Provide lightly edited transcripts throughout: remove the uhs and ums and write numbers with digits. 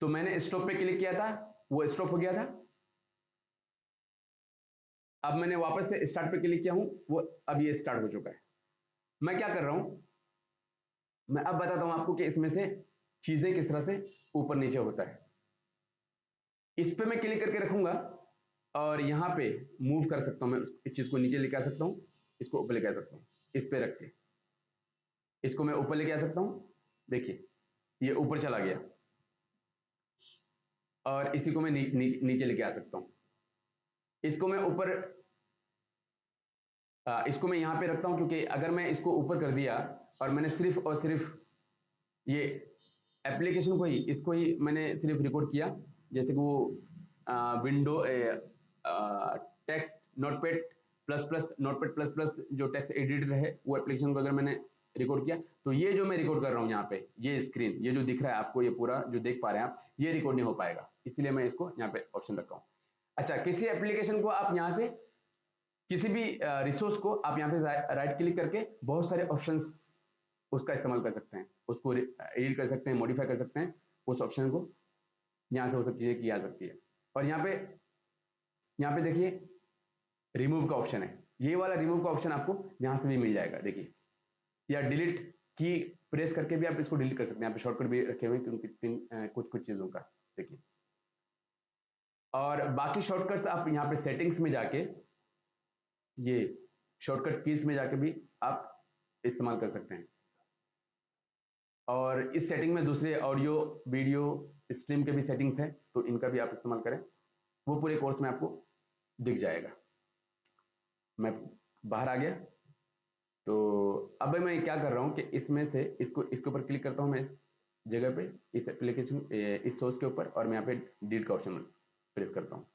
तो मैंने स्टॉप पे क्लिक किया था, वो स्टॉप हो गया था। अब मैंने वापस से स्टार्ट पे क्लिक किया हूं, वो अब ये स्टार्ट हो चुका है। मैं क्या कर रहा हूं, मैं अब बताता हूं आपको कि इसमें से चीजें किस तरह से ऊपर नीचे होता है। इस पे मैं क्लिक करके रखूंगा और यहाँ पे मूव कर सकता हूँ, मैं इस चीज को नीचे लेके आ सकता हूँ, इसको ऊपर लेके आ सकता हूँ, इस पे रख के इसको मैं ऊपर लेके आ सकता हूँ। देखिए ये ऊपर चला गया और इसी को मैं नीचे लेके आ सकता हूँ। इसको मैं ऊपर इसको मैं यहाँ पे रखता हूँ, क्योंकि अगर मैं इसको ऊपर कर दिया और मैंने सिर्फ और सिर्फ ये एप्लीकेशन को ही, इसको ही मैंने सिर्फ रिकॉर्ड किया, जैसे कि वो window text notepad plus plus notepad plus plus जो टेक्स्ट एडिटर है वो एप्लीकेशन को अगर मैंने रिकॉर्ड किया, तो ये जो मैं रिकॉर्ड कर रहा हूँ यहाँ पे, ये स्क्रीन, ये जो दिख रहा है आपको, ये पूरा जो देख पा रहे हैं आप, ये रिकॉर्ड नहीं हो पाएगा, इसलिए मैं इसको यहाँ पे ऑप्शन रखा हूँ। अच्छा, किसी एप्लीकेशन को आप यहाँ से, किसी भी रिसोर्स को आप यहाँ पे राइट क्लिक करके बहुत सारे ऑप्शंस उसका इस्तेमाल कर सकते हैं, उसको एडिट कर सकते हैं, मॉडिफाई कर सकते हैं, उस ऑप्शन को यहाँ से वो सब चीजें की जा सकती है। और यहाँ पे देखिए रिमूव का ऑप्शन है, ये वाला रिमूव का ऑप्शन आपको यहाँ से भी मिल जाएगा, देखिए, या डिलीट की प्रेस करके भी आप इसको डिलीट कर सकते हैं। यहाँ पे शॉर्टकट भी रखे हुए हैं कुछ कुछ चीजों का, देखिए। और बाकी शॉर्टकट्स आप यहाँ पे सेटिंग्स में जाके, ये शॉर्टकट कीज में जाके भी आप इस्तेमाल कर सकते हैं। और इस सेटिंग में दूसरे ऑडियो वीडियो स्ट्रीम के भी सेटिंग्स हैं, तो इनका भी आप इस्तेमाल करें, वो पूरे कोर्स में आपको दिख जाएगा। मैं बाहर आ गया, तो अब मैं क्या कर रहा हूँ कि इसमें से इसके ऊपर क्लिक करता हूँ मैं, इस जगह पे, इस एप्लीकेशन, इस सोर्स के ऊपर, और मैं यहाँ पे डिलीट का ऑप्शन प्रेस करता हूँ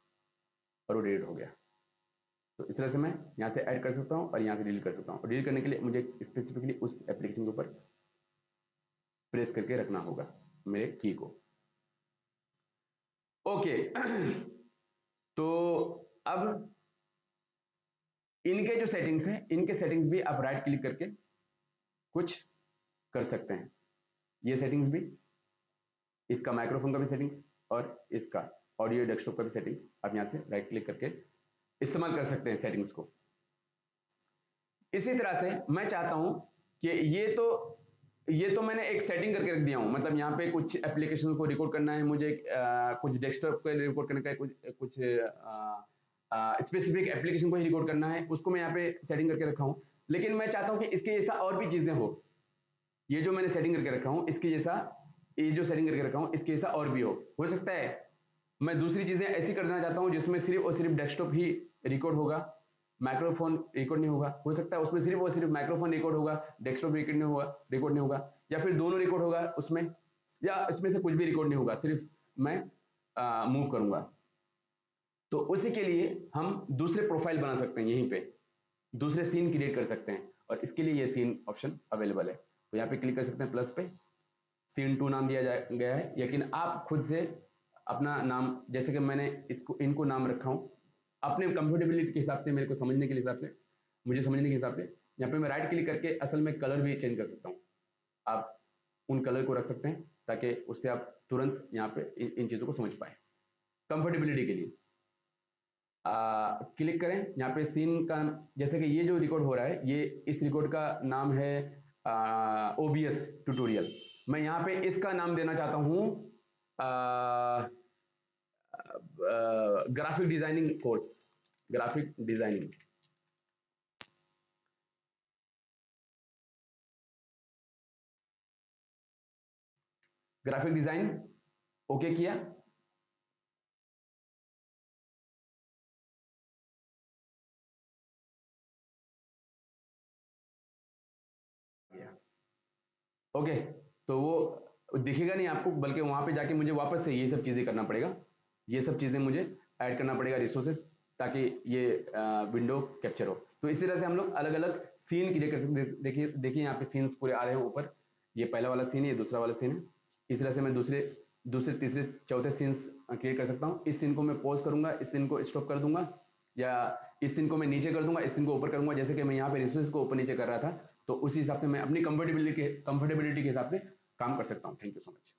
और वो डिलीट हो गया। तो इस तरह से मैं यहाँ से ऐड कर सकता हूँ और यहाँ से डिलीट कर सकता हूँ। और डिलीट करने के लिए मुझे स्पेसिफिकली उस एप्लीकेशन के ऊपर प्रेस करके रखना होगा मेरे की को। ओके तो अब इनके जो सेटिंग्स हैं, इनके सेटिंग्स भी आप राइट क्लिक करके कुछ कर सकते हैं। ये सेटिंग्स भी, इसका माइक्रोफोन का भी सेटिंग्स और इसका ऑडियो डेस्कटॉप का भी सेटिंग्स, आप यहाँ से राइट क्लिक करके इस्तेमाल कर सकते हैं सेटिंग्स को। इसी तरह से मैं चाहता हूं कि ये तो मैंने एक सेटिंग करके रख दिया हूं, मतलब यहाँ पे कुछ एप्लीकेशन को रिकॉर्ड करना है मुझे, कुछ डेस्कटॉप को रिकॉर्ड करने का है, कुछ स्पेसिफिक एप्लीकेशन को ही रिकॉर्ड करना है, उसको मैं यहाँ पे सेटिंग करके रखा हूं। लेकिन मैं चाहता हूं कि इसके जैसा और भी चीजें हो, ये जो मैंने सेटिंग करके रखा हूं इसके जैसा, ये जो सेटिंग करके रखा हूं इसके जैसा और भी हो सकता है मैं दूसरी चीजें ऐसी करना चाहता हूं जिसमें सिर्फ और सिर्फ डेस्कटॉप ही रिकॉर्ड होगा, माइक्रोफोन रिकॉर्ड नहीं होगा। हो सकता है उसमें सिर्फ और सिर्फ माइक्रोफोन रिकॉर्ड होगा, डेस्कटॉप रिकॉर्ड नहीं होगा, या फिर दोनों रिकॉर्ड होगा उसमें, या इसमें से कुछ भी रिकॉर्ड नहीं होगा, सिर्फ मैं मूव करूंगा। तो उसी के लिए हम दूसरे प्रोफाइल बना सकते हैं, यहीं पे दूसरे सीन क्रिएट कर सकते हैं, और इसके लिए ये सीन ऑप्शन अवेलेबल है। तो यहाँ पे क्लिक कर सकते हैं प्लस पे, सीन 2 नाम दिया गया है, लेकिन आप खुद से अपना नाम, जैसे कि मैंने इनको नाम रखा हूँ अपने कंफर्टेबिलिटी के हिसाब से, मेरे को समझने के हिसाब से, मुझे समझने के हिसाब से, यहाँ पे मैं राइट क्लिक करके असल में कलर भी चेंज कर सकता हूँ। आप उन कलर को रख सकते हैं ताकि उससे आप तुरंत यहाँ पे इन चीज़ों को समझ पाए। कंफर्टेबिलिटी के लिए क्लिक करें यहाँ पे सीन का, जैसे कि ये जो रिकॉर्ड हो रहा है, ये इस रिकॉर्ड का नाम है OBS ट्यूटोरियल। मैं यहाँ पे इसका नाम देना चाहता हूँ graphic designing course, graphic designing. Graphic design okay किया, ओके। तो वो दिखेगा नहीं आपको, बल्कि वहां पे जाके मुझे वापस से ये सब चीजें करना पड़ेगा, ये सब चीजें मुझे ऐड करना पड़ेगा रिसोर्सेस, ताकि ये विंडो कैप्चर हो। तो इसी तरह से हम लोग अलग अलग सीन क्रिएट कर सकते हैं। देखिए देखिए यहाँ पे सीन्स पूरे आ रहे हैं ऊपर, ये पहला वाला सीन है, ये दूसरा वाला सीन है। इस तरह से मैं दूसरे दूसरे तीसरे चौथे सीन्स क्रिएट कर सकता हूँ। इस सीन को मैं पॉज करूंगा, इस सीन को स्टॉप कर दूंगा, या इस सीन को मैं नीचे कर दूंगा, इस सीन को ऊपर करूंगा, जैसे कि मैं यहाँ पे रिसोर्सेस को ऊपर नीचे कर रहा था। तो उसी हिसाब से मैं अपनी कंफर्टेबिलिटी के हिसाब से काम कर सकता हूँ। Thank you so much.